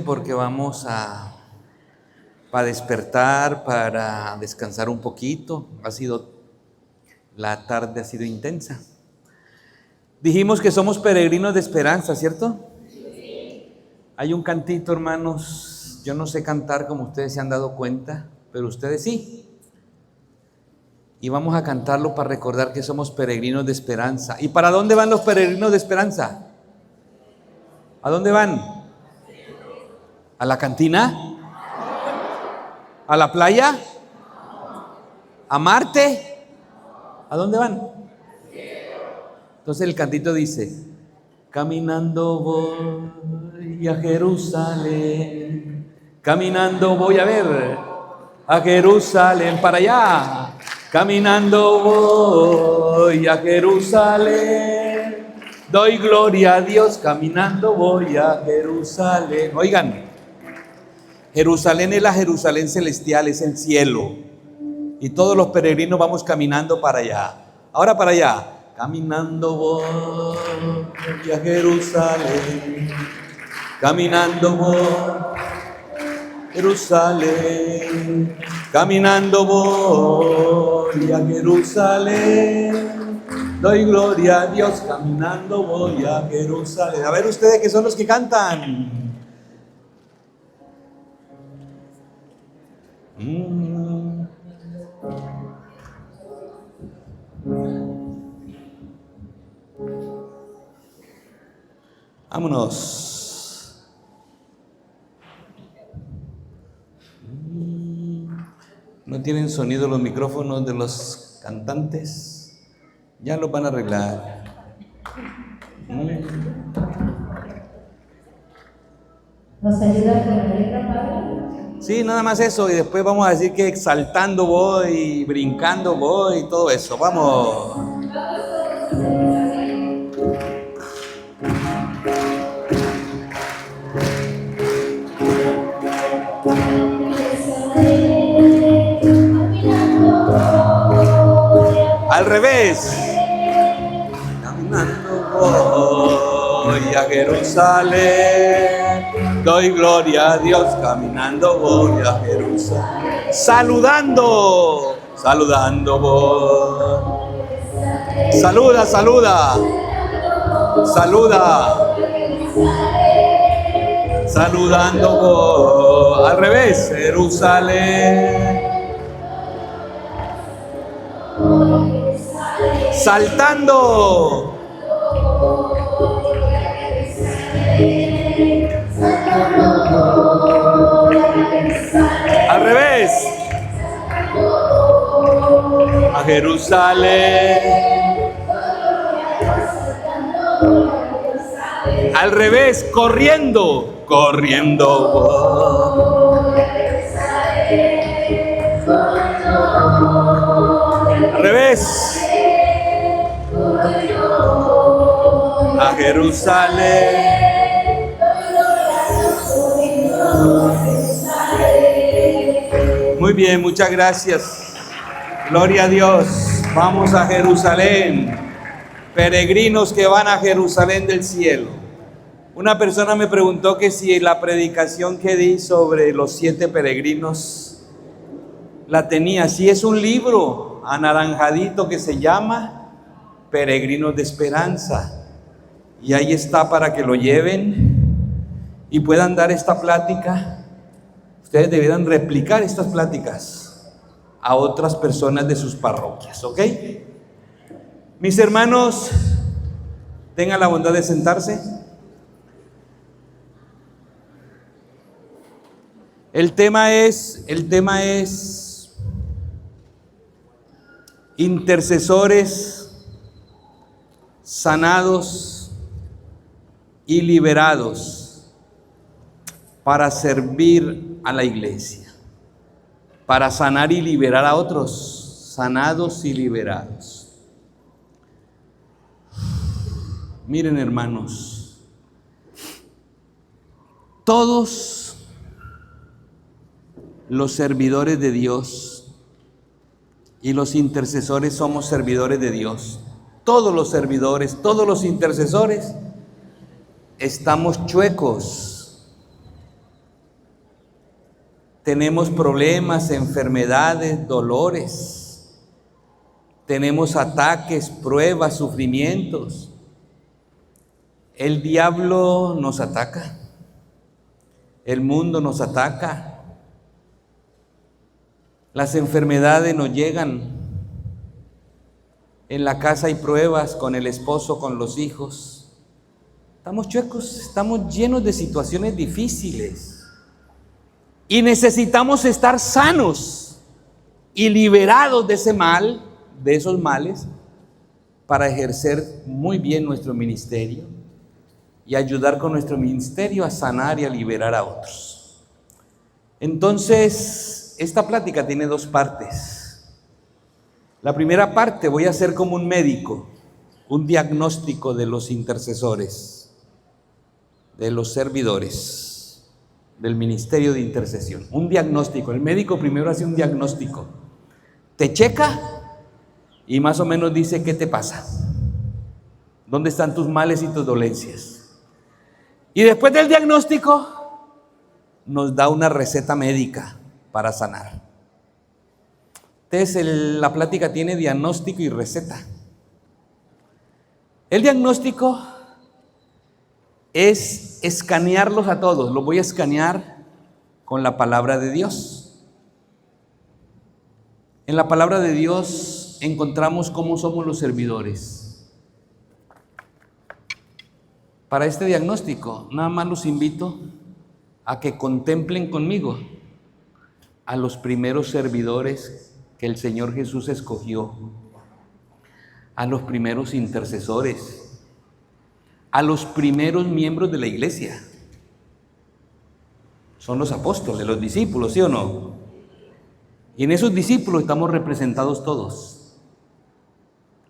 Porque vamos para despertar, para descansar un poquito. La tarde ha sido intensa. Dijimos que somos peregrinos de esperanza, ¿cierto? Sí. Hay un cantito, hermanos. Yo no sé cantar como ustedes se han dado cuenta, pero ustedes sí. Y vamos a cantarlo para recordar que somos peregrinos de esperanza. ¿Y para dónde van los peregrinos de esperanza? ¿A dónde van? ¿A la cantina? ¿A la playa? ¿A Marte? ¿A dónde van? Entonces el cantito dice: caminando voy a Jerusalén, caminando voy a Jerusalén, para allá. Caminando voy a Jerusalén, doy gloria a Dios, caminando voy a Jerusalén. Oigan, Jerusalén es la Jerusalén celestial, es el cielo. Y todos los peregrinos vamos caminando para allá. Ahora para allá. Caminando voy a Jerusalén. Caminando voy a Jerusalén. Caminando voy a Jerusalén. Doy gloria a Dios, caminando voy a Jerusalén. A ver ustedes que son los que cantan. Vámonos. No tienen sonido los micrófonos de los cantantes. Ya los van a arreglar. ¿Nos ayuda con la letra, Padre? Sí, nada más eso, y después vamos a decir que exaltando voy, brincando voy, y todo eso. Vamos. Al revés. Caminando voy a Jerusalén, doy gloria a Dios, caminando voy a Jerusalén. Saludando voy. Saluda. Saludando voy. Al revés, Jerusalén. Saltando. Al revés. A Jerusalén. Al revés, corriendo. Al revés. A Jerusalén. Muy bien, muchas gracias. Gloria a Dios. Vamos a Jerusalén. Peregrinos que van a Jerusalén del cielo. Una persona me preguntó que si la predicación que di sobre los 7 peregrinos la tenía. Si es un libro anaranjadito que se llama Peregrinos de Esperanza. Y ahí está para que lo lleven y puedan dar esta plática. Ustedes debieran replicar estas pláticas a otras personas de sus parroquias, ¿ok? Mis hermanos, tengan la bondad de sentarse. El tema es intercesores sanados y liberados para servir a la iglesia, para sanar y liberar a otros, sanados y liberados. Miren, hermanos, todos los servidores de Dios y los intercesores somos servidores de Dios. Todos los servidores, todos los intercesores estamos chuecos tenemos problemas, enfermedades, dolores, tenemos ataques, pruebas, sufrimientos. El diablo nos ataca, el mundo nos ataca, las enfermedades nos llegan, en la casa hay pruebas con el esposo, con los hijos. Estamos chuecos, estamos llenos de situaciones difíciles y necesitamos estar sanos y liberados de ese mal, de esos males, para ejercer muy bien nuestro ministerio y ayudar con nuestro ministerio a sanar y a liberar a otros. Entonces, esta plática tiene dos partes. La primera parte, voy a hacer como un médico, un diagnóstico de los intercesores, de los servidores, del ministerio de intercesión. Un diagnóstico. El médico primero hace un diagnóstico. Te checa y más o menos dice qué te pasa, dónde están tus males y tus dolencias. Y después del diagnóstico nos da una receta médica para sanar. Entonces la plática tiene diagnóstico y receta. El diagnóstico es escanearlos a todos. Los voy a escanear con la palabra de Dios. En la palabra de Dios encontramos cómo somos los servidores. Para este diagnóstico, nada más los invito a que contemplen conmigo a los primeros servidores que el Señor Jesús escogió, a los primeros intercesores, a los primeros miembros de la iglesia. Son los apóstoles, los discípulos, ¿sí o no? Y en esos discípulos estamos representados todos.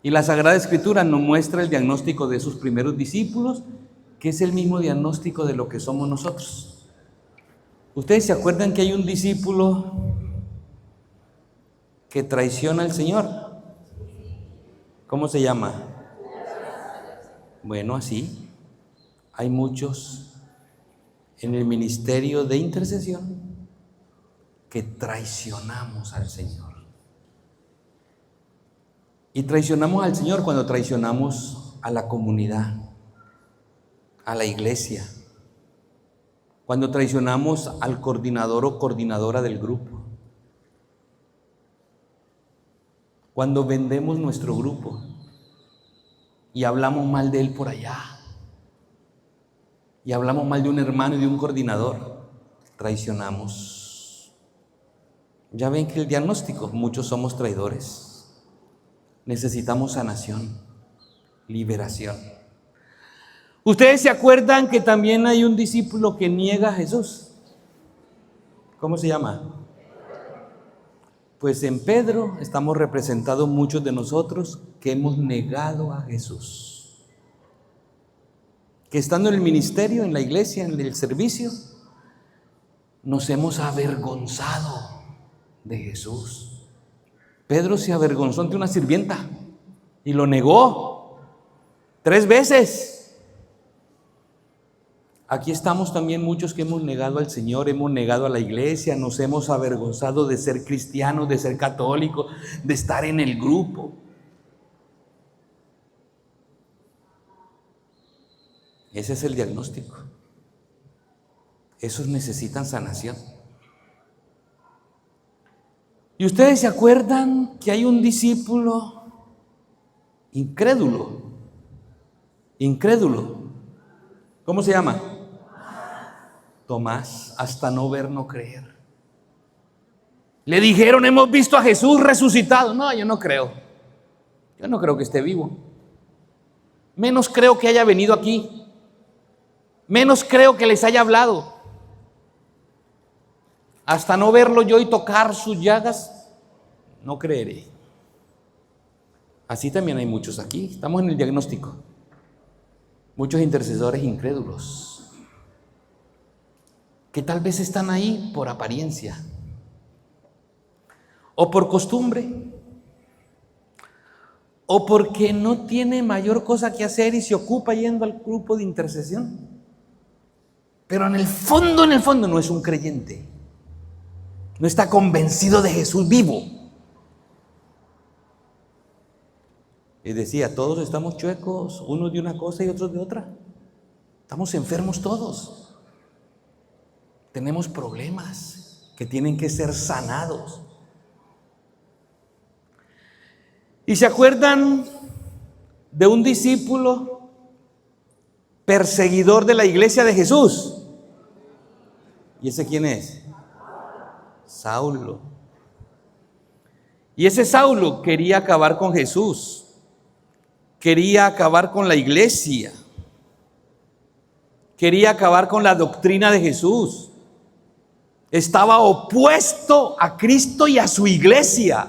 Y la Sagrada Escritura nos muestra el diagnóstico de esos primeros discípulos, que es el mismo diagnóstico de lo que somos nosotros. ¿Ustedes se acuerdan que hay un discípulo que traiciona al Señor? ¿Cómo se llama? Bueno, así hay muchos en el ministerio de intercesión que traicionamos al Señor. Y traicionamos al Señor cuando traicionamos a la comunidad, a la iglesia, cuando traicionamos al coordinador o coordinadora del grupo, cuando vendemos nuestro grupo y hablamos mal de él por allá, y hablamos mal de un hermano y de un coordinador, traicionamos. Ya ven que el diagnóstico, muchos somos traidores. Necesitamos sanación, liberación. ¿Ustedes se acuerdan que también hay un discípulo que niega a Jesús? ¿Cómo se llama? Pues en Pedro estamos representados muchos de nosotros que hemos negado a Jesús. Que estando en el ministerio, en la iglesia, en el servicio, nos hemos avergonzado de Jesús. Pedro se avergonzó ante una sirvienta y lo negó 3 veces. Aquí estamos también muchos que hemos negado al Señor, hemos negado a la iglesia, nos hemos avergonzado de ser cristianos, de ser católicos, de estar en el grupo. Ese es el diagnóstico. Esos necesitan sanación. ¿Y ustedes se acuerdan que hay un discípulo incrédulo? Incrédulo. ¿Cómo se llama? Tomás, hasta no ver, no creer. Le dijeron, hemos visto a Jesús resucitado. No, yo no creo. Yo no creo que esté vivo. Menos creo que haya venido aquí. Menos creo que les haya hablado. Hasta no verlo yo y tocar sus llagas, no creeré. Así también hay muchos aquí. Estamos en el diagnóstico. Muchos intercesores incrédulos que tal vez están ahí por apariencia o por costumbre o porque no tiene mayor cosa que hacer y se ocupa yendo al grupo de intercesión, pero en el fondo no es un creyente. No está convencido de Jesús vivo. Y decía, todos estamos chuecos, unos de una cosa y otros de otra. Estamos enfermos todos. Tenemos problemas que tienen que ser sanados. ¿Y se acuerdan de un discípulo perseguidor de la iglesia de Jesús? ¿Y ese quién es? Saulo. Y ese Saulo quería acabar con Jesús, quería acabar con la iglesia, quería acabar con la doctrina de Jesús. Estaba opuesto a Cristo y a su iglesia.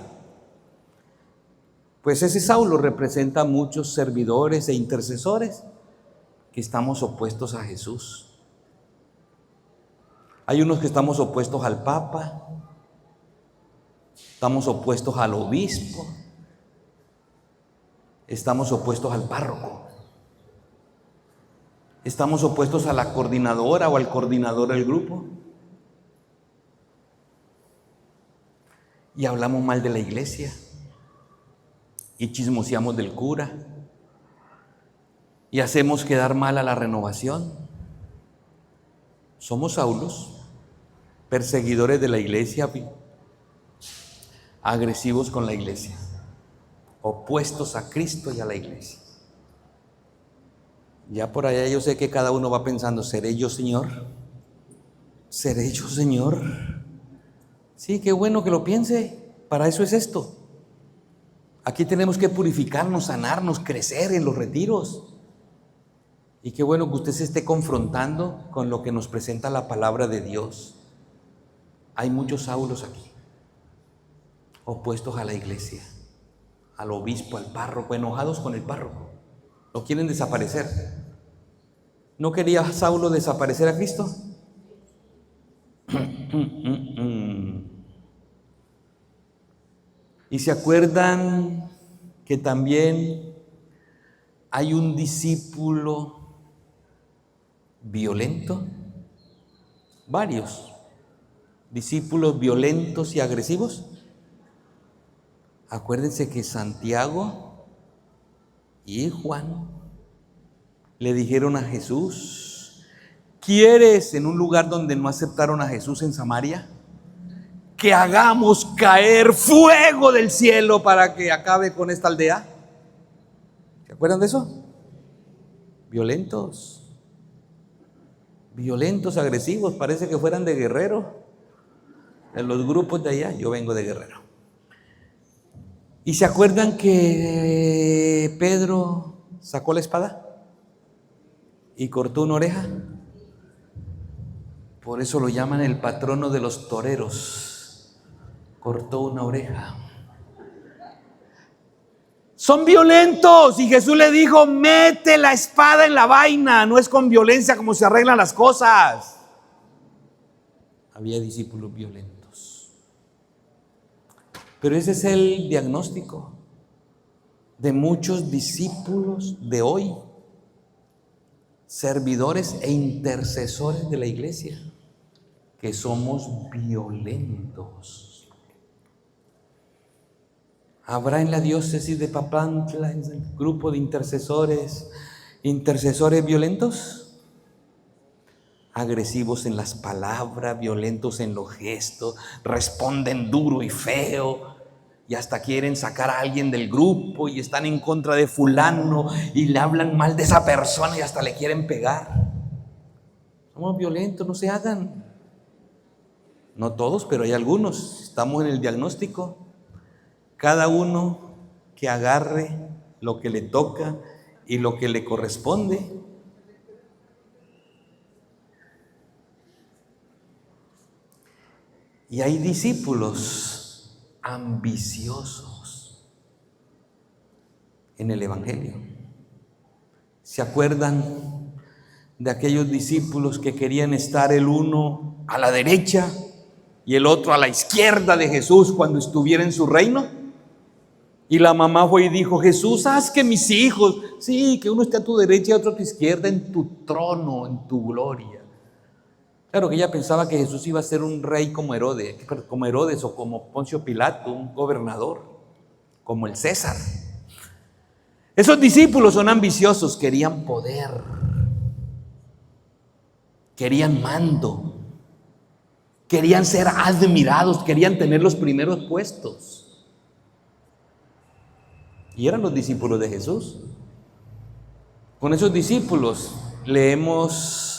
Pues ese Saulo representa a muchos servidores e intercesores que estamos opuestos a Jesús. Hay unos que estamos opuestos al Papa, estamos opuestos al obispo, estamos opuestos al párroco, estamos opuestos a la coordinadora o al coordinador del grupo. Y hablamos mal de la iglesia y chismoseamos del cura y hacemos quedar mal a la renovación. Somos Saulos, perseguidores de la iglesia, agresivos con la iglesia, opuestos a Cristo y a la iglesia. Ya por allá yo sé que cada uno va pensando, ¿seré yo, Señor? ¿Seré yo, Señor? Sí, qué bueno que lo piense. Para eso es esto. Aquí tenemos que purificarnos, sanarnos, crecer en los retiros. Y qué bueno que usted se esté confrontando con lo que nos presenta la palabra de Dios. Hay muchos Saulos aquí, opuestos a la iglesia, al obispo, al párroco, enojados con el párroco. Lo quieren desaparecer. ¿No quería Saulo desaparecer a Cristo? ¿Y se acuerdan que también hay un discípulo violento? Varios discípulos violentos y agresivos. Acuérdense que Santiago y Juan le dijeron a Jesús, ¿quieres, en un lugar donde no aceptaron a Jesús en Samaria, que hagamos caer fuego del cielo para que acabe con esta aldea? ¿Se acuerdan de eso? Violentos, agresivos, parece que fueran de Guerrero, de los grupos de allá. Yo vengo de Guerrero. ¿Y se acuerdan que Pedro sacó la espada y cortó una oreja? Por eso lo llaman el patrono de los toreros. Cortó una oreja. Son violentos y Jesús le dijo, mete la espada en la vaina, no es con violencia como se arreglan las cosas. Había discípulos violentos. Pero ese es el diagnóstico de muchos discípulos de hoy, servidores e intercesores de la iglesia, que somos violentos. ¿Habrá en la diócesis de Papantla, en el grupo de intercesores violentos? Agresivos en las palabras, violentos en los gestos, responden duro y feo y hasta quieren sacar a alguien del grupo y están en contra de fulano y le hablan mal de esa persona y hasta le quieren pegar. Somos violentos, no se hagan. No todos, pero hay algunos. Estamos en el diagnóstico. Cada uno que agarre lo que le toca y lo que le corresponde. Y hay discípulos ambiciosos en el Evangelio. ¿Se acuerdan de aquellos discípulos que querían estar el uno a la derecha y el otro a la izquierda de Jesús cuando estuviera en su reino? Y la mamá fue y dijo, Jesús, haz que mis hijos, sí, que uno esté a tu derecha y otro a tu izquierda en tu trono, en tu gloria. Claro que ella pensaba que Jesús iba a ser un rey como Herodes o como Poncio Pilato, un gobernador, como el César. Esos discípulos son ambiciosos, querían poder, querían mando, querían ser admirados, querían tener los primeros puestos. Y eran los discípulos de Jesús. Con esos discípulos leemos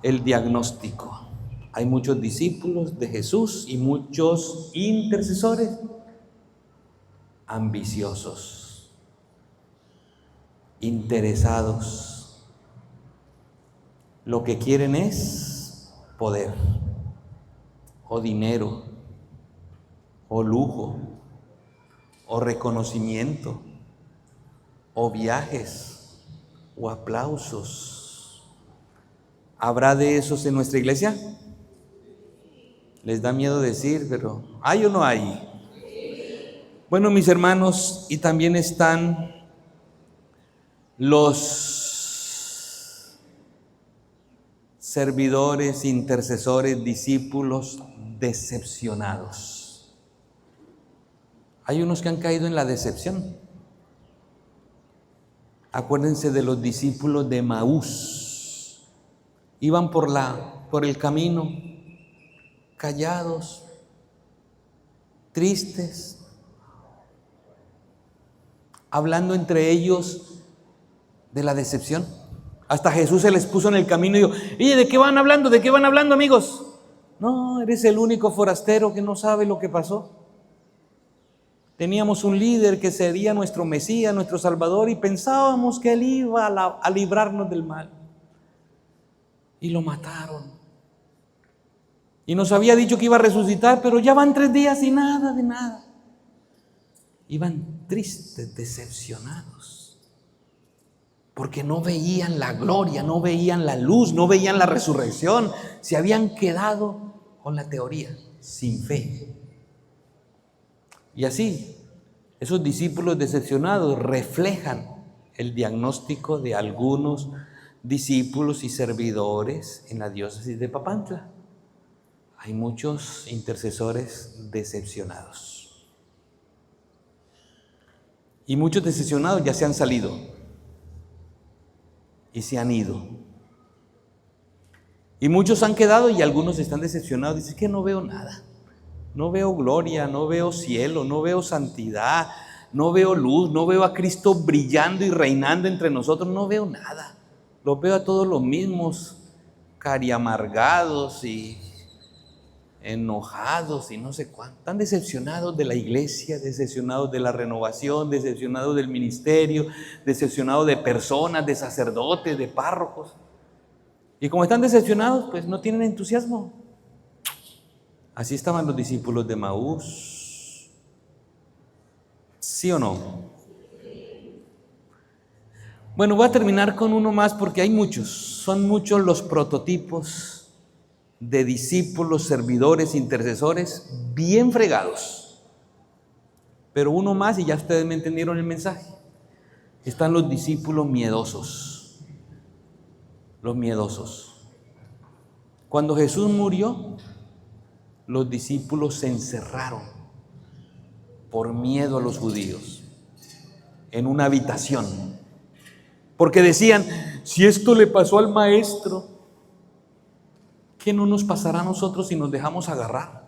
el diagnóstico. Hay muchos discípulos de Jesús y muchos intercesores ambiciosos, interesados. Lo que quieren es poder, o dinero, o lujo, o reconocimiento, o viajes, o aplausos. ¿Habrá de esos en nuestra iglesia? Les da miedo decir, pero ¿hay o no hay? Bueno, mis hermanos, y también están los servidores, intercesores, discípulos decepcionados. Hay unos que han caído en la decepción. Acuérdense de los discípulos de Emaús. Iban por el camino, callados, tristes, hablando entre ellos de la decepción. Hasta Jesús se les puso en el camino y dijo: oye, ¿de qué van hablando? ¿De qué van hablando, amigos? No, eres el único forastero que no sabe lo que pasó. Teníamos un líder que sería nuestro Mesías, nuestro Salvador, y pensábamos que Él iba a librarnos del mal. Y lo mataron. Y nos había dicho que iba a resucitar, pero ya van 3 días y nada de nada. Iban tristes, decepcionados, porque no veían la gloria, no veían la luz, no veían la resurrección. Se habían quedado con la teoría, sin fe. Y así, esos discípulos decepcionados reflejan el diagnóstico de algunos discípulos y servidores en la diócesis de Papantla. Hay muchos intercesores decepcionados. Y muchos decepcionados ya se han salido y se han ido. Y muchos han quedado y algunos están decepcionados. Dicen que no veo nada. No veo gloria, no veo cielo, no veo santidad, no veo luz, no veo a Cristo brillando y reinando entre nosotros. No veo nada. Los veo a todos los mismos, cariamargados y enojados y no sé cuánto. Están decepcionados de la iglesia, decepcionados de la renovación, decepcionados del ministerio, decepcionados de personas, de sacerdotes, de párrocos. Y como están decepcionados, pues no tienen entusiasmo. Así estaban los discípulos de Emaús. ¿Sí o no? Bueno, voy a terminar con uno más porque hay muchos. Son muchos los prototipos de discípulos, servidores, intercesores, bien fregados. Pero uno más y ya ustedes me entendieron el mensaje. Están los discípulos miedosos. Los miedosos. Cuando Jesús murió, los discípulos se encerraron por miedo a los judíos en una habitación. Porque decían, si esto le pasó al maestro, ¿qué no nos pasará a nosotros si nos dejamos agarrar?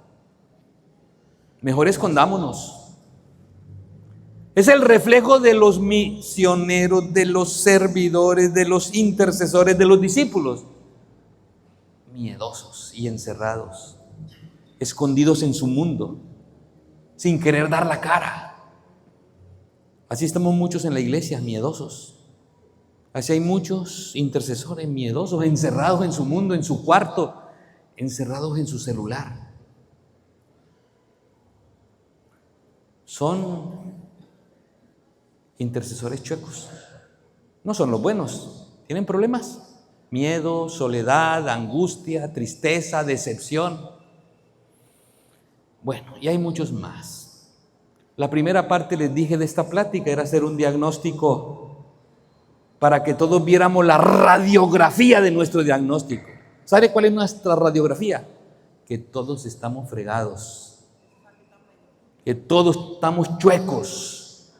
Mejor escondámonos. Es el reflejo de los misioneros, de los servidores, de los intercesores, de los discípulos. Miedosos y encerrados, escondidos en su mundo, sin querer dar la cara. Así estamos muchos en la iglesia, miedosos. Así hay muchos intercesores miedosos, encerrados en su mundo, en su cuarto, encerrados en su celular. Son intercesores chuecos. No son los buenos, tienen problemas. Miedo, soledad, angustia, tristeza, decepción. Bueno, y hay muchos más. La primera parte, les dije, de esta plática era hacer un diagnóstico para que todos viéramos la radiografía de nuestro diagnóstico. ¿Sabe cuál es nuestra radiografía? Que todos estamos fregados, que todos estamos chuecos,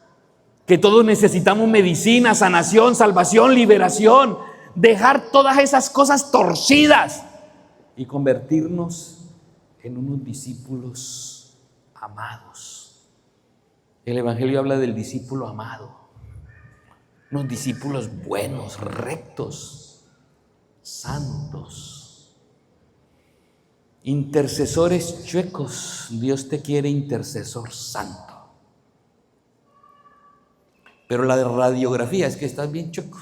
que todos necesitamos medicina, sanación, salvación, liberación, dejar todas esas cosas torcidas y convertirnos en unos discípulos amados. El Evangelio habla del discípulo amado, unos discípulos buenos, rectos, santos. Intercesores chuecos, Dios te quiere intercesor santo. Pero la radiografía es que estás bien chueco.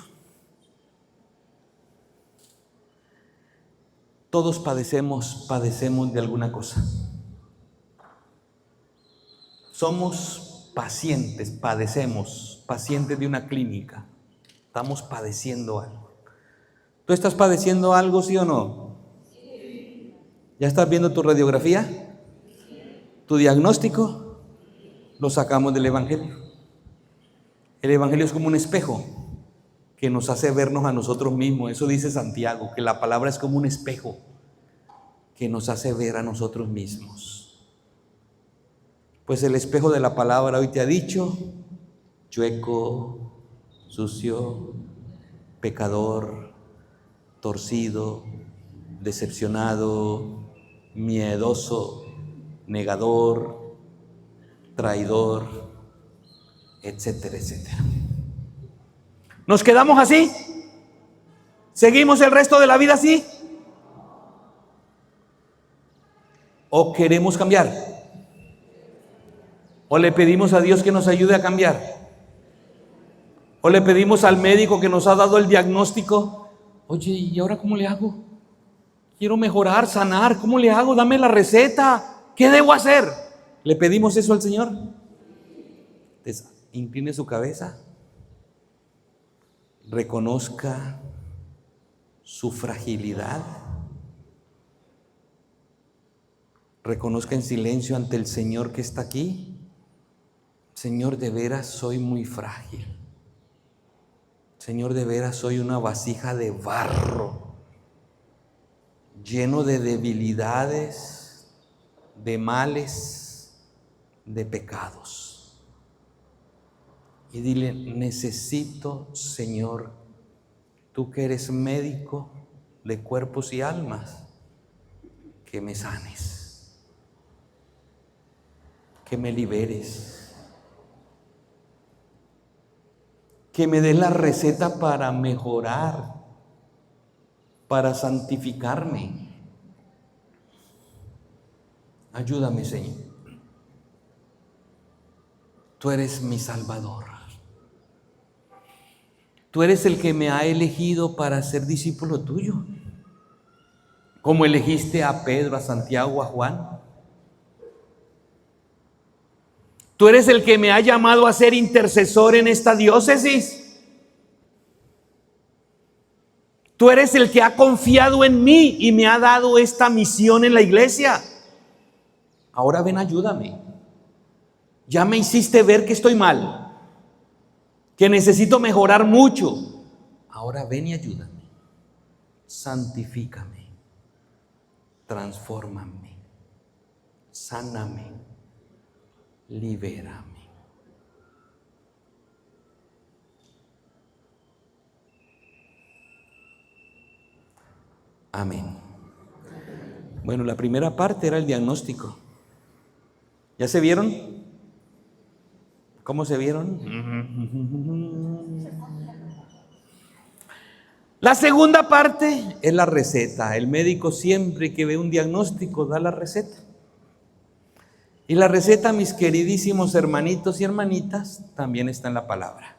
Todos padecemos de alguna cosa. Somos pacientes, pacientes de una clínica. Estamos padeciendo algo. ¿Tú estás padeciendo algo, sí o no? ¿Ya estás viendo tu radiografía? ¿Tu diagnóstico? Lo sacamos del Evangelio. El Evangelio es como un espejo que nos hace vernos a nosotros mismos. Eso dice Santiago, que la palabra es como un espejo que nos hace ver a nosotros mismos. Pues el espejo de la palabra hoy te ha dicho: chueco, sucio, pecador, torcido, decepcionado, miedoso, negador, traidor, etcétera, etcétera. ¿Nos quedamos así? ¿Seguimos el resto de la vida así? ¿O queremos cambiar? ¿O le pedimos a Dios que nos ayude a cambiar? ¿O le pedimos al médico que nos ha dado el diagnóstico: oye, ¿y ahora cómo le hago? Quiero mejorar, sanar, ¿cómo le hago? Dame la receta, ¿qué debo hacer? ¿Le pedimos eso al Señor? Entonces, incline su cabeza, reconozca su fragilidad, reconozca en silencio ante el Señor que está aquí: Señor, de veras soy muy frágil. Señor, de veras soy una vasija de barro, lleno de debilidades, de males, de pecados. Y dile: necesito, Señor, tú que eres médico de cuerpos y almas, que me sanes, que me liberes, que me des la receta para mejorar, para santificarme. Ayúdame, Señor. Tú eres mi Salvador. Tú eres el que me ha elegido para ser discípulo tuyo, como elegiste a Pedro, a Santiago, a Juan. Tú eres el que me ha llamado a ser intercesor en esta diócesis. Tú eres el que ha confiado en mí y me ha dado esta misión en la iglesia. Ahora ven, ayúdame. Ya me hiciste ver que estoy mal, que necesito mejorar mucho. Ahora ven y ayúdame. Santifícame, transfórmame, sáname, libérame. Amén. Bueno, la primera parte era el diagnóstico. ¿Ya se vieron? ¿Cómo se vieron? La segunda parte es la receta. El médico siempre que ve un diagnóstico da la receta. Y la receta, mis queridísimos hermanitos y hermanitas, también está en la palabra.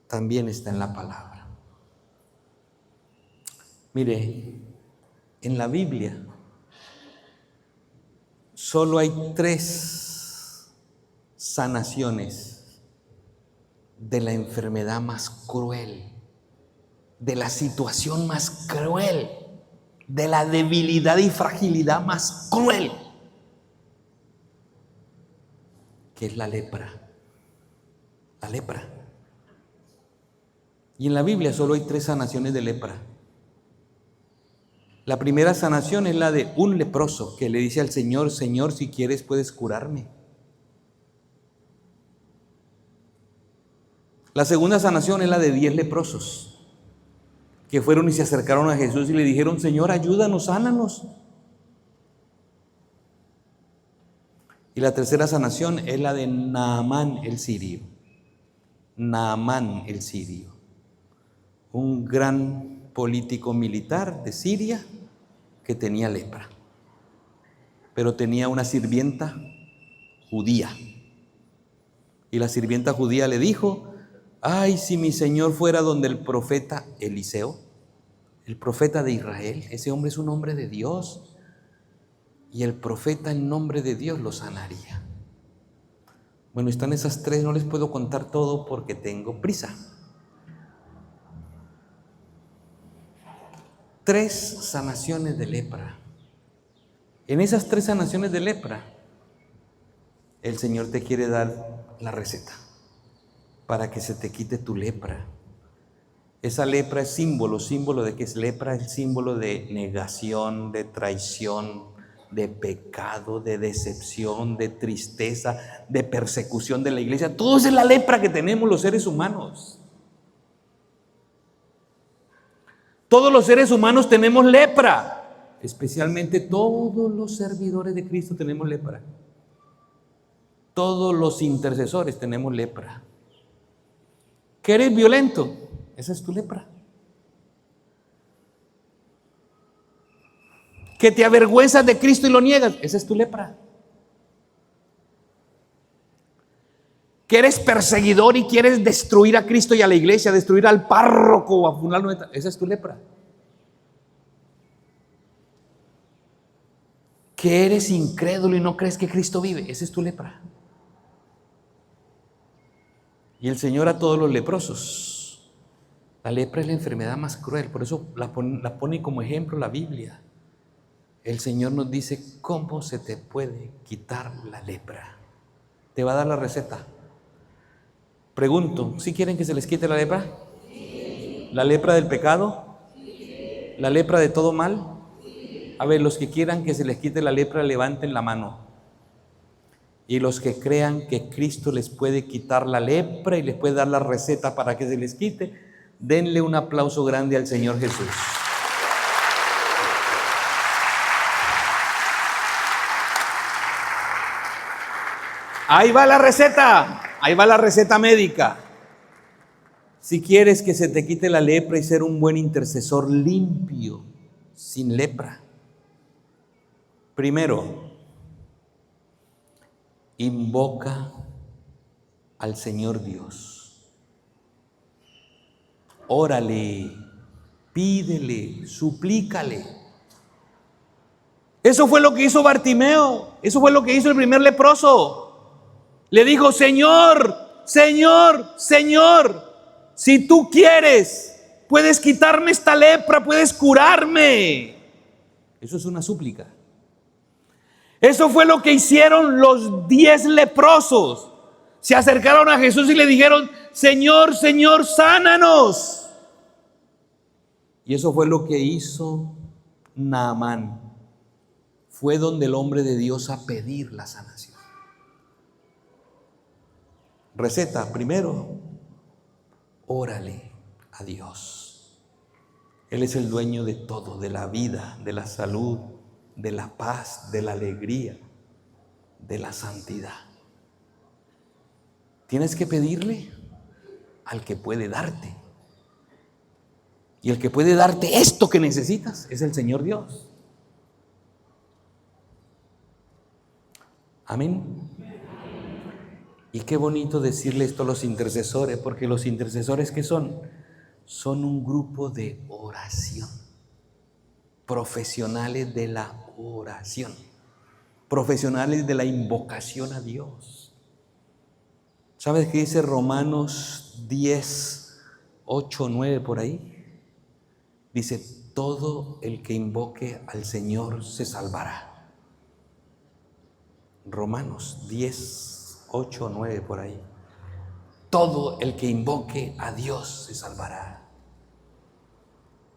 También está en la palabra. Mire, en la Biblia solo hay 3 sanaciones de la enfermedad más cruel, de la situación más cruel, de la debilidad y fragilidad más cruel, que es la lepra. La lepra. Y en la Biblia solo hay 3 sanaciones de lepra. La primera sanación es la de un leproso que le dice al Señor: Señor, si quieres puedes curarme. La segunda sanación es la de 10 leprosos que fueron y se acercaron a Jesús y le dijeron: Señor, ayúdanos, sánanos. Y la tercera sanación es la de Naamán el sirio. Naamán el sirio, un gran político militar de Siria que tenía lepra, pero tenía una sirvienta judía. Y la sirvienta judía le dijo: ay, si mi señor fuera donde el profeta Eliseo, el profeta de Israel. Ese hombre es un hombre de Dios, y el profeta en nombre de Dios lo sanaría. Bueno, están esas tres, no les puedo contar todo porque tengo prisa. 3 sanaciones de lepra. En esas 3 sanaciones de lepra, el Señor te quiere dar la receta para que se te quite tu lepra. Esa lepra es símbolo de que es lepra, es símbolo de negación, de traición, de pecado, de decepción, de tristeza, de persecución de la iglesia. Todo eso es la lepra que tenemos los seres humanos. Todos los seres humanos tenemos lepra, especialmente todos los servidores de Cristo tenemos lepra. Todos los intercesores tenemos lepra. ¿Que eres violento? Esa es tu lepra. ¿Que te avergüenzas de Cristo y lo niegas? Esa es tu lepra. ¿Que eres perseguidor y quieres destruir a Cristo y a la iglesia, destruir al párroco o a fulano? Esa es tu lepra. ¿Que eres incrédulo y no crees que Cristo vive? Esa es tu lepra. Y el Señor a todos los leprosos. La lepra es la enfermedad más cruel, por eso la pone como ejemplo la Biblia. El Señor nos dice cómo se te puede quitar la lepra. Te va a dar la receta. Pregunto, ¿sí quieren que se les quite la lepra? Sí. ¿La lepra del pecado? Sí. ¿La lepra de todo mal? Sí. A ver, los que quieran que se les quite la lepra, levanten la mano. Y los que crean que Cristo les puede quitar la lepra y les puede dar la receta para que se les quite, denle un aplauso grande al Señor Jesús. Ahí va la receta, ahí va la receta médica. Si quieres que se te quite la lepra y ser un buen intercesor limpio, sin lepra, primero, invoca al Señor Dios. Órale, pídele, suplícale. Eso fue lo que hizo Bartimeo, eso fue lo que hizo el primer leproso. Le dijo: Señor, Señor, Señor, si tú quieres, puedes quitarme esta lepra, puedes curarme. Eso es una súplica. Eso fue lo que hicieron los 10 leprosos. Se acercaron a Jesús y le dijeron: Señor, Señor, sánanos. Y eso fue lo que hizo Naamán. Fue donde el hombre de Dios a pedir la sanación. Receta, primero, órale a Dios. Él es el dueño de todo, de la vida, de la salud, de la paz, de la alegría, de la santidad. Tienes que pedirle al que puede darte. Y el que puede darte esto que necesitas es el Señor Dios. Amén. Y qué bonito decirle esto a los intercesores, porque los intercesores, ¿qué son? Son un grupo de oración, profesionales de la oración, profesionales de la invocación a Dios. ¿Sabes qué dice Romanos 10, 8, 9 por ahí? Dice: todo el que invoque al Señor se salvará. Romanos 10, 8 o 9 por ahí. Todo el que invoque a Dios se salvará.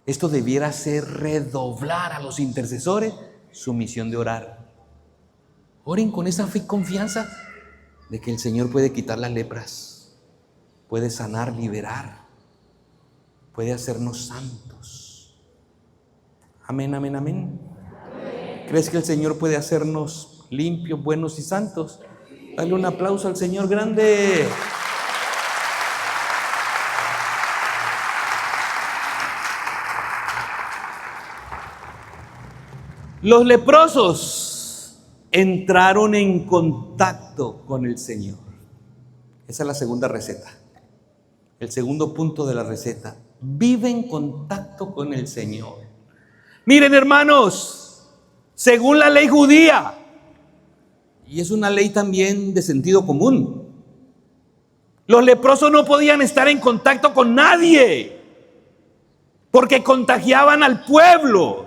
Esto debiera ser redoblar a los intercesores su misión de orar. Oren con esa fe y confianza de que el Señor puede quitar las lepras, puede sanar, liberar, puede hacernos santos. Amén, amén, amén. ¿Crees que el Señor puede hacernos limpios, buenos y santos? Dale un aplauso al Señor grande. Los leprosos entraron en contacto con el Señor. Esa es la segunda receta. El segundo punto de la receta. Vive en contacto con el Señor. Miren, hermanos, según la ley judía, y es una ley también de sentido común, los leprosos no podían estar en contacto con nadie porque contagiaban al pueblo.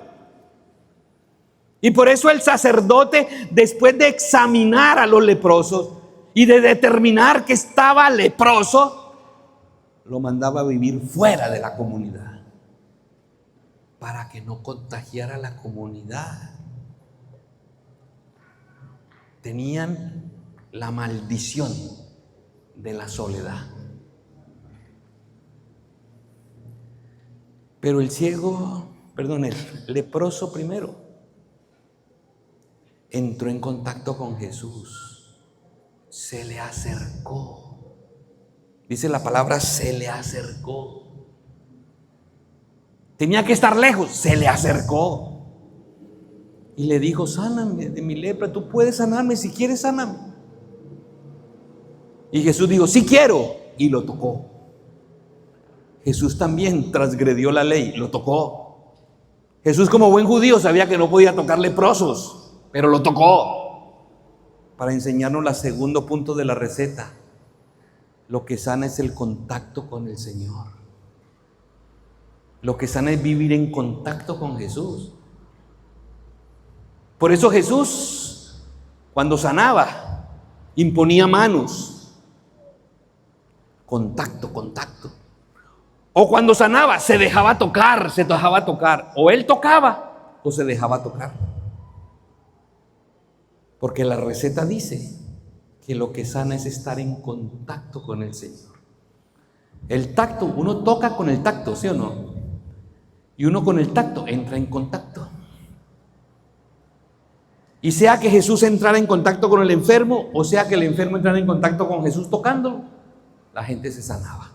Y por eso el sacerdote, después de examinar a los leprosos y de determinar que estaba leproso, lo mandaba a vivir fuera de la comunidad para que no contagiara a la comunidad. Tenían la maldición de la soledad. Pero el leproso primero entró en contacto con Jesús, se le acercó. Dice la palabra, se le acercó. Tenía que estar lejos, se le acercó. Y le dijo, sáname de mi lepra, tú puedes sanarme, si quieres sáname. Y Jesús dijo, sí quiero, y lo tocó. Jesús también transgredió la ley, lo tocó. Jesús, como buen judío, sabía que no podía tocar leprosos, pero lo tocó para enseñarnos el segundo punto de la receta. Lo que sana es el contacto con el Señor. Lo que sana es vivir en contacto con Jesús. Por eso Jesús, cuando sanaba, imponía manos. Contacto. O cuando sanaba, se dejaba tocar. O él tocaba o se dejaba tocar. Porque la receta dice que lo que sana es estar en contacto con el Señor. El tacto, uno toca con el tacto, ¿sí o no? Y uno con el tacto entra en contacto. Y sea que Jesús entrara en contacto con el enfermo, o sea que el enfermo entrara en contacto con Jesús tocándolo, la gente se sanaba.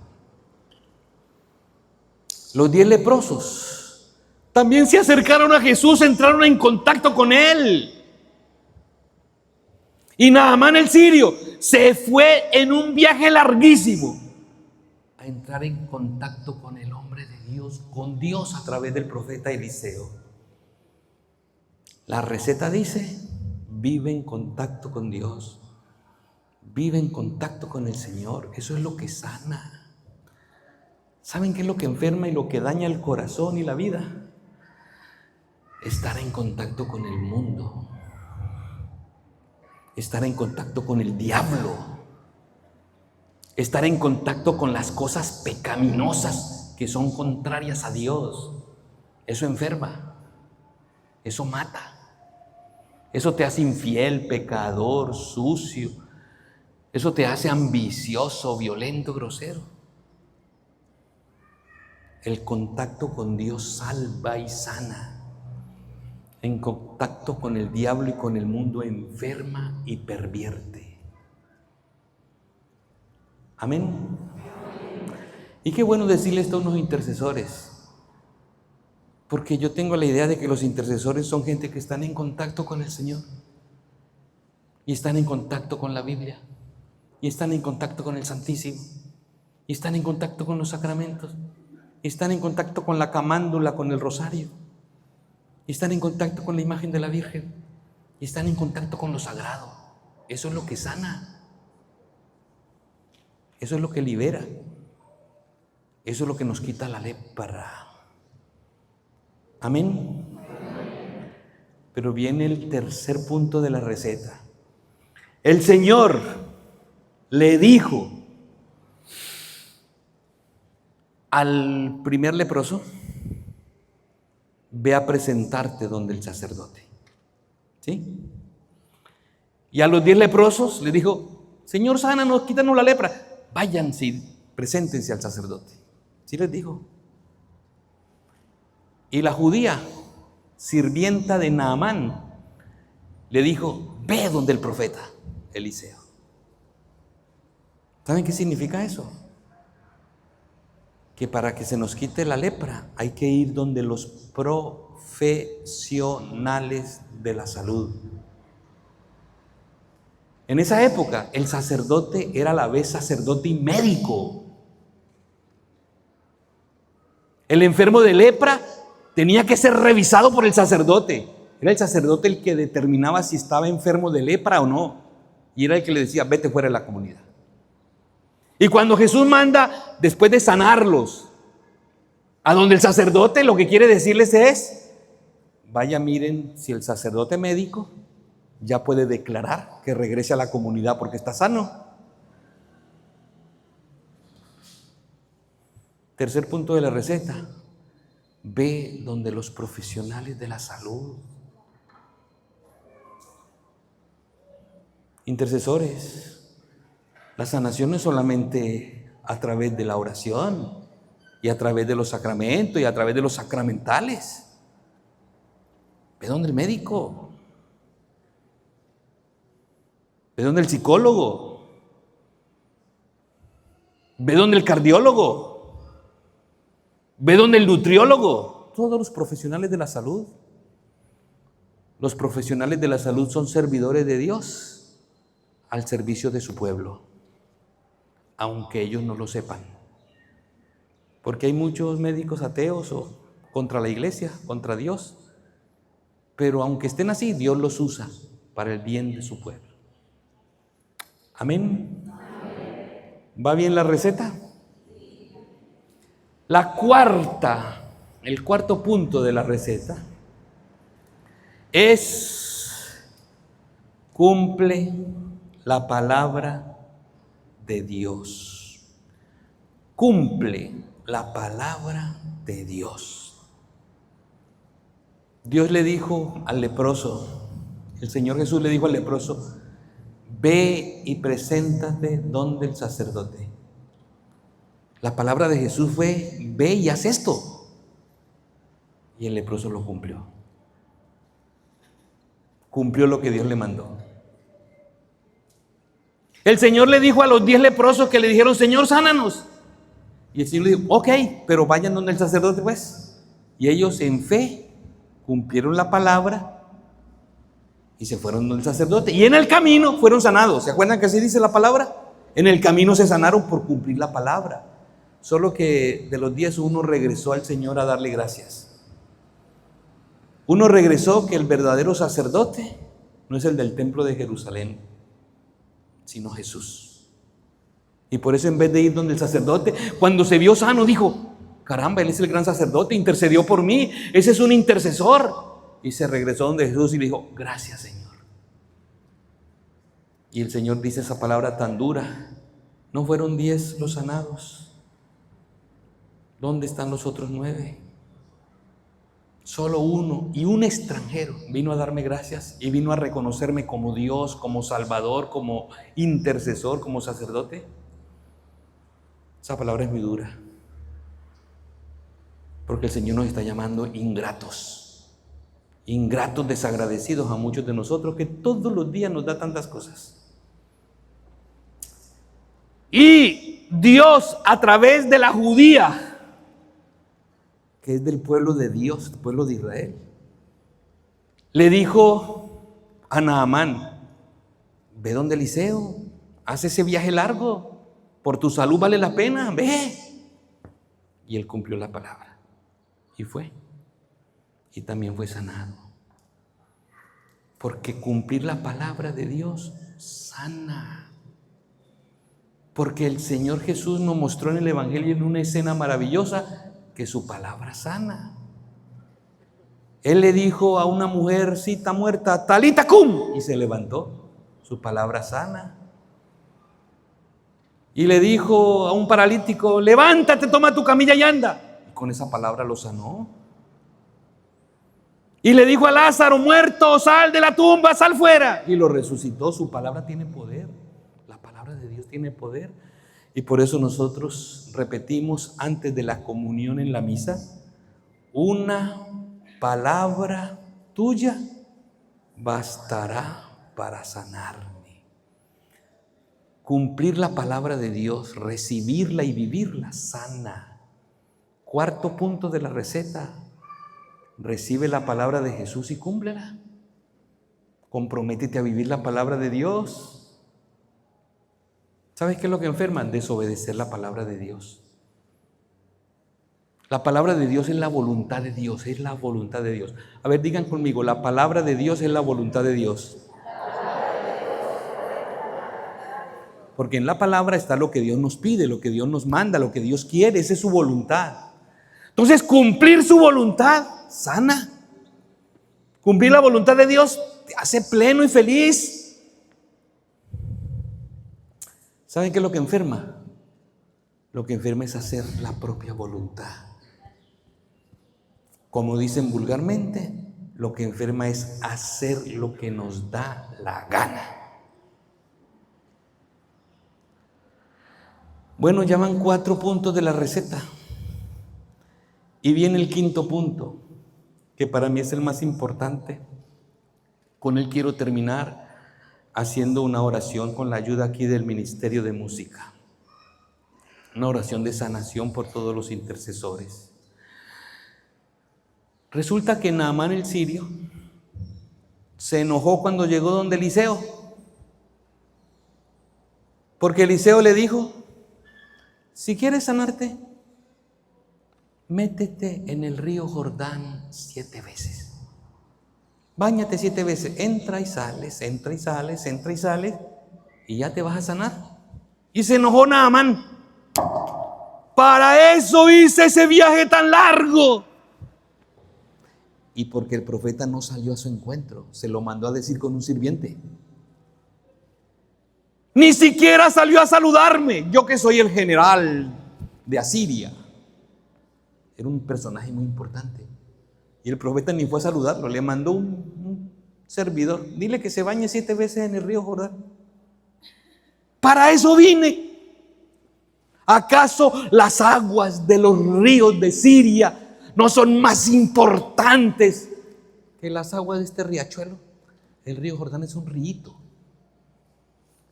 Los 10 leprosos también se acercaron a Jesús, entraron en contacto con Él. Y Naamán el sirio se fue en un viaje larguísimo a entrar en contacto con el hombre de Dios, con Dios a través del profeta Eliseo. La receta dice, vive en contacto con Dios, vive en contacto con el Señor. Eso es lo que sana. ¿Saben qué es lo que enferma y lo que daña el corazón y la vida? Estar en contacto con el mundo. Estar en contacto con el diablo, estar en contacto con las cosas pecaminosas que son contrarias a Dios. Eso enferma, eso mata, eso te hace infiel, pecador, sucio, eso te hace ambicioso, violento, grosero. El contacto con Dios salva y sana. En contacto con el diablo y con el mundo enferma y pervierte. Amén. Y qué bueno decirle esto a unos intercesores, porque yo tengo la idea de que los intercesores son gente que están en contacto con el Señor, y están en contacto con la Biblia, y están en contacto con el Santísimo, y están en contacto con los sacramentos, y están en contacto con la camándula, con el rosario, y están en contacto con la imagen de la Virgen, y están en contacto con lo sagrado. Eso es lo que sana, eso es lo que libera, eso es lo que nos quita la lepra. Amén. Pero viene el tercer punto de la receta. El Señor le dijo al primer leproso, ve a presentarte donde el sacerdote. ¿Sí? Y a los 10 leprosos le dijo, Señor, sánanos, quítanos la lepra. Váyanse, preséntense al sacerdote. ¿Sí les dijo? Y la judía, sirvienta de Naamán, le dijo, ve donde el profeta Eliseo. ¿Saben qué significa eso? Que para que se nos quite la lepra hay que ir donde los profesionales de la salud. En esa época el sacerdote era a la vez sacerdote y médico. El enfermo de lepra tenía que ser revisado por el sacerdote. Era el sacerdote el que determinaba si estaba enfermo de lepra o no. Y era el que le decía, vete fuera de la comunidad. Y cuando Jesús manda, después de sanarlos, a donde el sacerdote, lo que quiere decirles es, vaya, miren, si el sacerdote médico ya puede declarar que regrese a la comunidad porque está sano. Tercer punto de la receta, ve donde los profesionales de la salud. Intercesores. La sanación no es solamente a través de la oración y a través de los sacramentos y a través de los sacramentales. Ve donde el médico, ve donde el psicólogo, ve donde el cardiólogo, ve donde el nutriólogo, todos los profesionales de la salud. Los profesionales de la salud son servidores de Dios al servicio de su pueblo, aunque ellos no lo sepan. Porque hay muchos médicos ateos o contra la iglesia, contra Dios. Pero aunque estén así, Dios los usa para el bien de su pueblo. Amén. ¿Va bien la receta? El cuarto punto de la receta es: cumple la palabra de Dios. Cumple la palabra de Dios. Dios le dijo al leproso, el Señor Jesús le dijo al leproso, ve y preséntate donde el sacerdote. La palabra de Jesús fue, ve y haz esto. Y el leproso lo cumplió. Cumplió lo que Dios le mandó. El Señor le dijo a los 10 leprosos que le dijeron, Señor, sánanos. Y el Señor le dijo, ok, pero vayan donde el sacerdote pues. Y ellos en fe cumplieron la palabra y se fueron donde el sacerdote. Y en el camino fueron sanados. ¿Se acuerdan que así dice la palabra? En el camino se sanaron por cumplir la palabra. Solo que de los 10 uno regresó al Señor a darle gracias. Uno regresó que el verdadero sacerdote no es el del templo de Jerusalén, sino Jesús. Y por eso en vez de ir donde el sacerdote, cuando se vio sano dijo, caramba, Él es el gran sacerdote, intercedió por mí, ese es un intercesor. Y se regresó donde Jesús y le dijo, gracias Señor. Y el Señor dice esa palabra tan dura, ¿no fueron 10 los sanados? ¿Dónde están los otros 9? Solo uno, y un extranjero, vino a darme gracias y vino a reconocerme como Dios, como Salvador, como intercesor, como sacerdote. Esa palabra es muy dura, porque el Señor nos está llamando ingratos desagradecidos a muchos de nosotros que todos los días nos da tantas cosas. Y Dios, a través de la judía, que es del pueblo de Dios, el pueblo de Israel, le dijo a Naamán, ve donde Eliseo, haz ese viaje largo, por tu salud vale la pena, ve. Y él cumplió la palabra y fue, y también fue sanado, porque cumplir la palabra de Dios sana. Porque el Señor Jesús nos mostró en el Evangelio en una escena maravillosa que su palabra sana. Él le dijo a una mujercita muerta, Talita cum, y se levantó. Su palabra sana. Y le dijo a un paralítico, levántate, toma tu camilla y anda. Y con esa palabra lo sanó. Y le dijo a Lázaro, muerto, sal de la tumba, sal fuera. Y lo resucitó. Su palabra tiene poder. La palabra de Dios tiene poder. Y por eso nosotros repetimos antes de la comunión en la misa, una palabra tuya bastará para sanarme. Cumplir la palabra de Dios, recibirla y vivirla, sana. Cuarto punto de la receta. Recibe la palabra de Jesús y cúmplela. Comprométete a vivir la palabra de Dios. ¿Sabes qué es lo que enferma? Desobedecer la palabra de Dios. La palabra de Dios es la voluntad de Dios, es la voluntad de Dios. A ver, digan conmigo, la palabra de Dios es la voluntad de Dios. Porque en la palabra está lo que Dios nos pide, lo que Dios nos manda, lo que Dios quiere, esa es su voluntad. Entonces, cumplir su voluntad sana. Cumplir la voluntad de Dios te hace pleno y feliz. ¿Saben qué es lo que enferma? Lo que enferma es hacer la propia voluntad. Como dicen vulgarmente, lo que enferma es hacer lo que nos da la gana. Bueno, ya van 4 puntos de la receta. Y viene el quinto punto, que para mí es el más importante. Con él quiero terminar haciendo una oración con la ayuda aquí del Ministerio de Música. Una oración de sanación por todos los intercesores. Resulta que Naamán el sirio se enojó cuando llegó donde Eliseo. Porque Eliseo le dijo, si quieres sanarte, métete en el río Jordán 7 veces. Báñate 7 veces. Entra y sales, entra y sales, entra y sales. Y ya te vas a sanar. Y se enojó Naamán. Para eso hice ese viaje tan largo. Y porque el profeta no salió a su encuentro, se lo mandó a decir con un sirviente. Ni siquiera salió a saludarme. Yo que soy el general de Asiria. Era un personaje muy importante. Y el profeta ni fue a saludarlo. Le mandó un servidor. Dile que se bañe 7 veces en el río Jordán. Para eso vine. ¿Acaso las aguas de los ríos de Siria no son más importantes que las aguas de este riachuelo? El río Jordán es un río.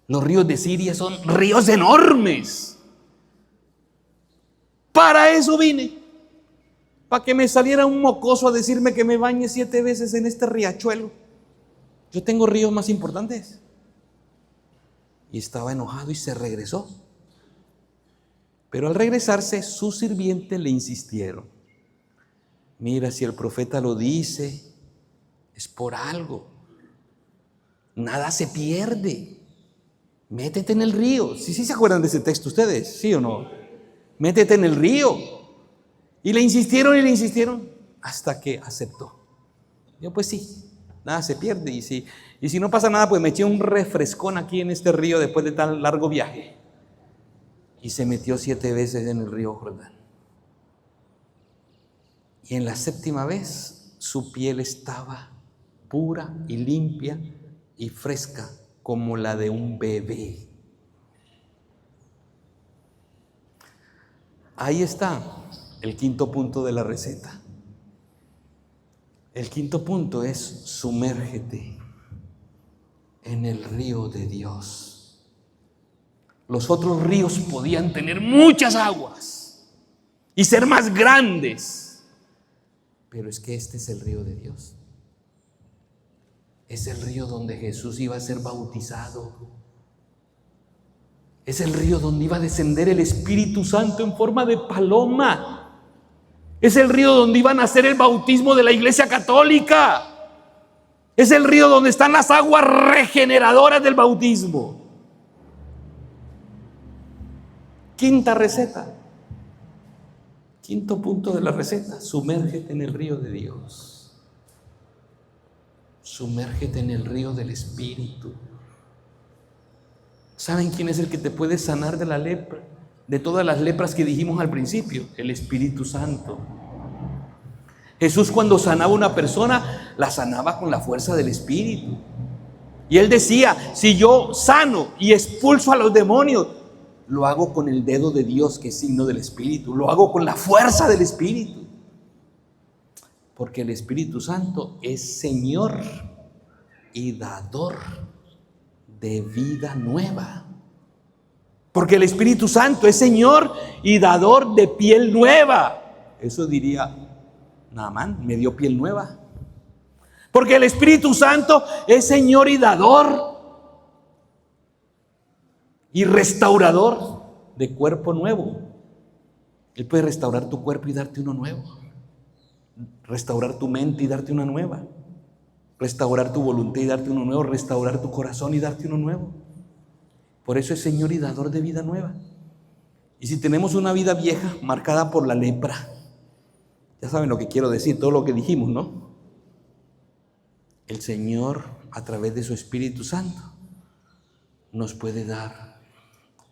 Los ríos de Siria son ríos enormes. Para eso vine. Para que me saliera un mocoso a decirme que me bañe 7 veces en este riachuelo. Yo tengo ríos más importantes. Y estaba enojado y se regresó. Pero al regresarse, sus sirvientes le insistieron. Mira, si el profeta lo dice, es por algo. Nada se pierde. Métete en el río. Sí, se acuerdan de ese texto ustedes, ¿sí o no? Métete en el río. Y le insistieron hasta que aceptó. Yo pues sí, nada se pierde. Y si no pasa nada, pues me eché un refrescón aquí en este río después de tan largo viaje. Y se metió 7 veces en el río Jordán. Y en la 7ª vez su piel estaba pura y limpia y fresca como la de un bebé. Ahí está el quinto punto de la receta. El quinto punto es sumérgete en el río de Dios. Los otros ríos podían tener muchas aguas y ser más grandes, pero es que este es el río de Dios. Es el río donde Jesús iba a ser bautizado. Es el río donde iba a descender el Espíritu Santo en forma de paloma. Es el río donde iba a nacer el bautismo de la Iglesia Católica. Es el río donde están las aguas regeneradoras del bautismo. Quinta receta. Quinto punto de la receta. Sumérgete en el río de Dios. Sumérgete en el río del Espíritu. ¿Saben quién es el que te puede sanar de la lepra? De todas las lepras que dijimos al principio, el Espíritu Santo. Jesús, cuando sanaba a una persona, la sanaba con la fuerza del Espíritu. Y Él decía, si yo sano y expulso a los demonios, lo hago con el dedo de Dios, que es signo del Espíritu. Lo hago con la fuerza del Espíritu. Porque el Espíritu Santo es Señor y dador de vida nueva. Porque el Espíritu Santo es Señor y dador de piel nueva. Eso diría Naamán, me dio piel nueva. Porque el Espíritu Santo es Señor y dador y restaurador de cuerpo nuevo. Él puede restaurar tu cuerpo y darte uno nuevo. Restaurar tu mente y darte una nueva. Restaurar tu voluntad y darte uno nuevo. Restaurar tu corazón y darte uno nuevo. Por eso es Señor y dador de vida nueva. Y si tenemos una vida vieja marcada por la lepra, ya saben lo que quiero decir, todo lo que dijimos, ¿no? El Señor, a través de su Espíritu Santo, nos puede dar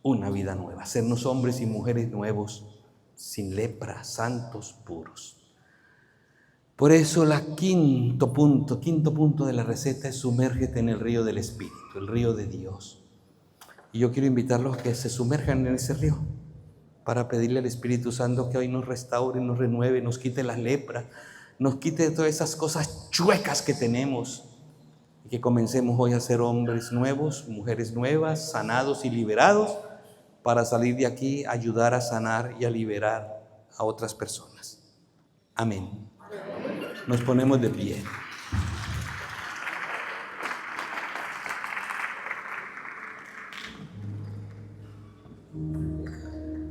una vida nueva, hacernos hombres y mujeres nuevos, sin lepra, santos, puros. Por eso el quinto punto de la receta es: sumérgete en el río del Espíritu, el río de Dios. Y yo quiero invitarlos a que se sumerjan en ese río para pedirle al Espíritu Santo que hoy nos restaure, nos renueve, nos quite la lepra, nos quite todas esas cosas chuecas que tenemos, y que comencemos hoy a ser hombres nuevos, mujeres nuevas, sanados y liberados, para salir de aquí, ayudar a sanar y a liberar a otras personas. Amén. Nos ponemos de pie.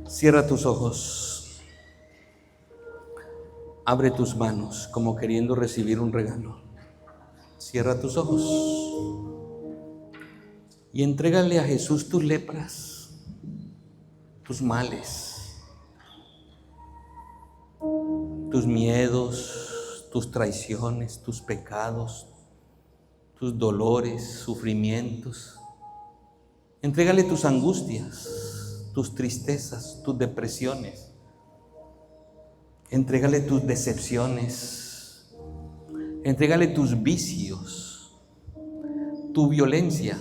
Cierra tus ojos. Abre tus manos como queriendo recibir un regalo. Cierra tus ojos y entrégale a Jesús tus lepras, tus males, tus miedos, tus traiciones, tus pecados, tus dolores, sufrimientos. Entrégale tus angustias, tus tristezas, tus depresiones. Entrégale tus decepciones. Entrégale tus vicios, tu violencia,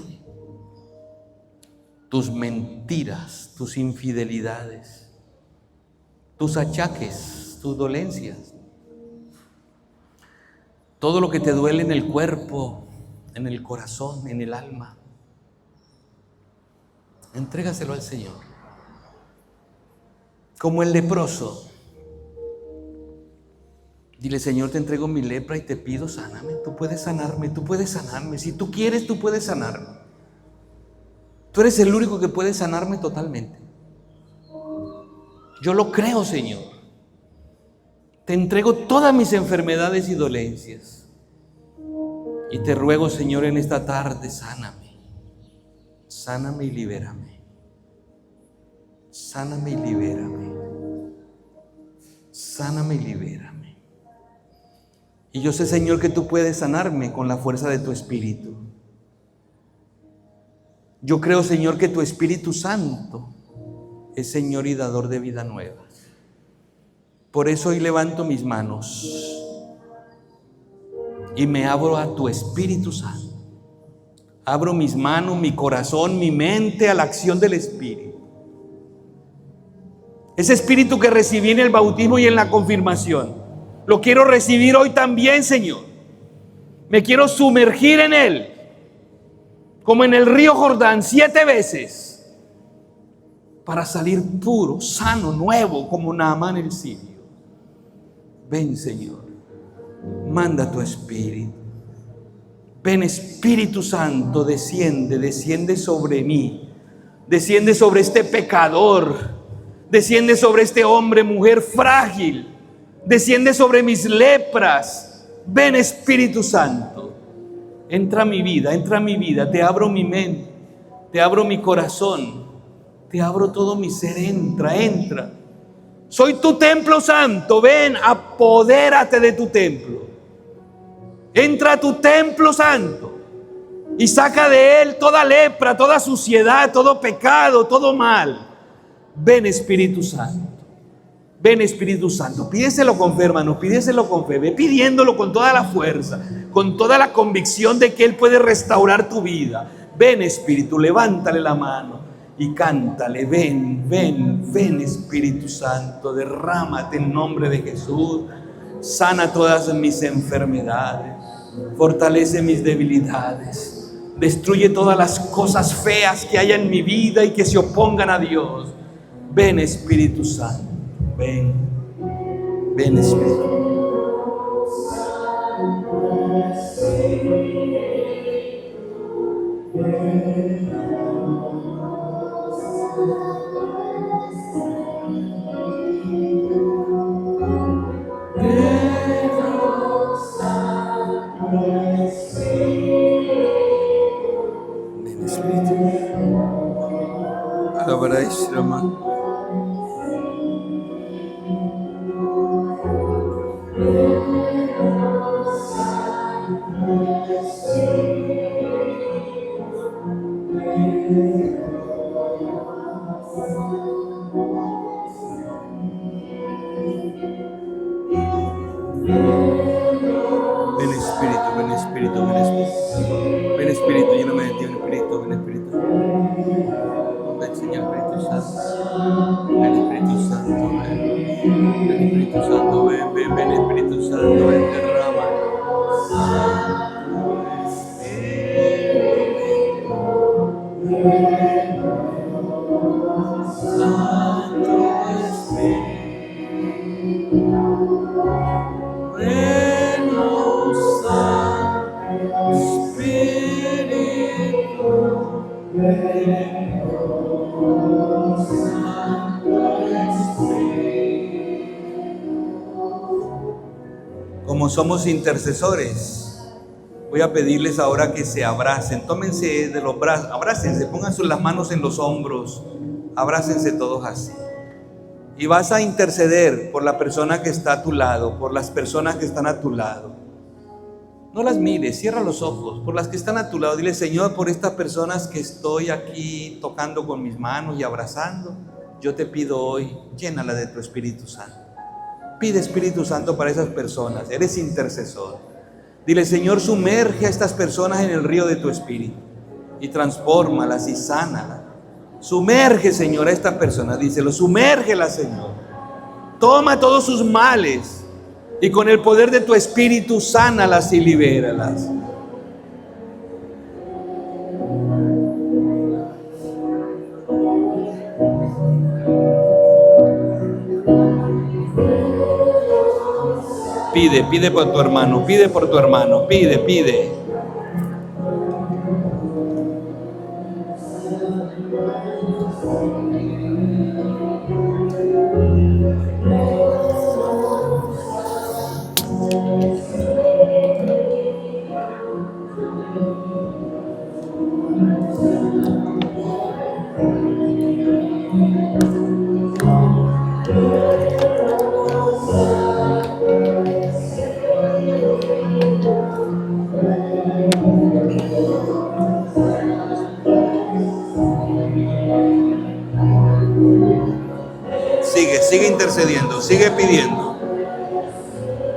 tus mentiras, tus infidelidades, tus achaques, tus dolencias. Todo lo que te duele en el cuerpo, en el corazón, en el alma. Entrégaselo al Señor. Como el leproso. Dile: Señor, te entrego mi lepra y te pido, sáname. Tú puedes sanarme, tú puedes sanarme. Si tú quieres, tú puedes sanarme. Tú eres el único que puede sanarme totalmente. Yo lo creo, Señor. Te entrego todas mis enfermedades y dolencias. Y te ruego, Señor, en esta tarde, sáname. Sáname y libérame. Sáname y libérame. Sáname y libérame. Y yo sé, Señor, que tú puedes sanarme con la fuerza de tu Espíritu. Yo creo, Señor, que tu Espíritu Santo es Señor y dador de vida nueva. Por eso hoy levanto mis manos y me abro a tu Espíritu Santo. Abro mis manos, mi corazón, mi mente a la acción del Espíritu. Ese Espíritu que recibí en el bautismo y en la confirmación, lo quiero recibir hoy también, Señor. Me quiero sumergir en Él, como en el río Jordán 7 veces, para salir puro, sano, nuevo, como Naamán el sirio. Ven, Señor, manda tu Espíritu. Ven, Espíritu Santo, desciende sobre mí. Desciende sobre este pecador. Desciende sobre este hombre, mujer frágil. Desciende sobre mis lepras. Ven, Espíritu Santo. Entra a mi vida. Te abro mi mente. Te abro mi corazón. Te abro todo mi ser. Entra. Soy tu templo santo. Ven, apodérate de tu templo. Entra a tu templo santo y saca de él toda lepra, toda suciedad, todo pecado, todo mal. Ven, Espíritu Santo. Ven Espíritu Santo, pídeselo con fe, hermano, pídeselo con fe, ve pidiéndolo con toda la fuerza, con toda la convicción de que Él puede restaurar tu vida. Ven Espíritu, levántale la mano y cántale, ven, ven, ven Espíritu Santo, derrámate en nombre de Jesús, sana todas mis enfermedades, fortalece mis debilidades, destruye todas las cosas feas que haya en mi vida y que se opongan a Dios. Ven Espíritu Santo. Ven, ven Espíritu. Ven Espíritu. Alabaréis, hermano. Ven Espíritu, ven Espíritu, ven Espíritu. Ven Espíritu, lléname de ti, ven Espíritu, ven Espíritu. Ven Señor Espíritu Santo. Ven Espíritu Santo, ven. Ven Espíritu Santo, ven, ven, ven Espíritu Santo, ven, derrama. Como somos intercesores, voy a pedirles ahora que se abracen, tómense de los brazos, abrácense, pongan las manos en los hombros, abrácense todos así. Y vas a interceder por la persona que está a tu lado, por las personas que están a tu lado. No las mires, cierra los ojos, por las que están a tu lado. Dile: Señor, por estas personas que estoy aquí tocando con mis manos y abrazando, yo te pido hoy, llénala de tu Espíritu Santo. Pide Espíritu Santo para esas personas, eres intercesor. Dile: Señor, sumerge a estas personas en el río de tu Espíritu y transfórmalas y sánalas. Sumerge, Señor, a estas personas, díselo, sumérgelas, Señor. Toma todos sus males y con el poder de tu Espíritu sánalas y libéralas. Pide, pide por tu hermano, pide por tu hermano, pide, pide. Sigue intercediendo, sigue pidiendo.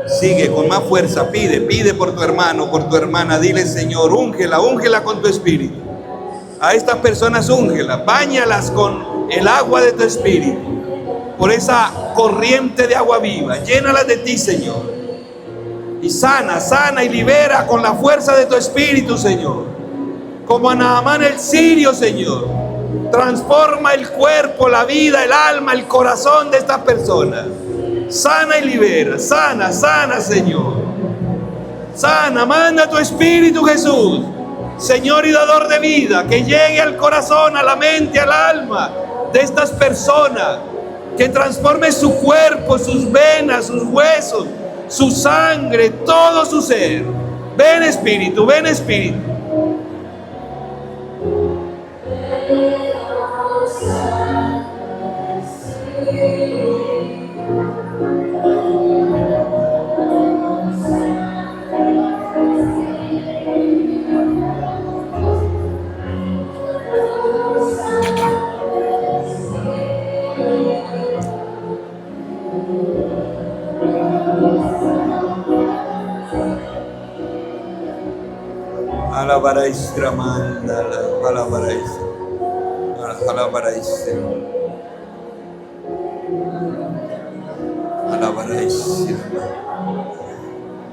Sigue con más fuerza, pide por tu hermano, por tu hermana. Dile: Señor, úngela con tu Espíritu. A estas personas úngelas, báñalas con el agua de tu Espíritu, por esa corriente de agua viva. Llénalas de ti, Señor. Y sana y libera con la fuerza de tu Espíritu, Señor. Como a Naamán el sirio, Señor. Transforma el cuerpo, la vida, el alma, el corazón de estas personas. Sana y libera, sana, Señor. Sana, manda tu Espíritu, Jesús, Señor y dador de vida, que llegue al corazón, a la mente, al alma de estas personas, que transforme su cuerpo, sus venas, sus huesos, su sangre, todo su ser. Ven Espíritu, ven Espíritu. Alabaráis, Ramanda, alabaráis, alabaráis, alabaráis.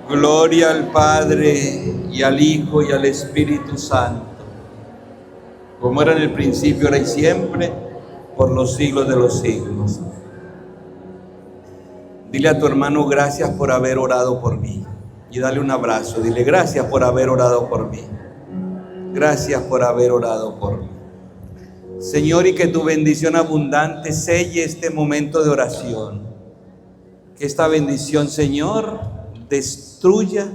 Gloria al Padre y al Hijo y al Espíritu Santo, como era en el principio, ahora y siempre, por los siglos de los siglos. Dile a tu hermano, gracias por haber orado por mí. Y dale un abrazo. Dile, gracias por haber orado por mí. Gracias por haber orado por mí. Señor, y que tu bendición abundante selle este momento de oración. Que esta bendición, Señor, destruya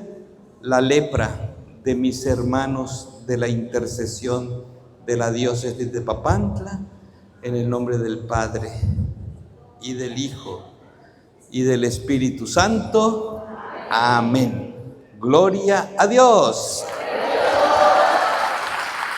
la lepra de mis hermanos de la intercesión de la diócesis de Papantla, en el nombre del Padre y del Hijo y del Espíritu Santo. Amén. Gloria a Dios.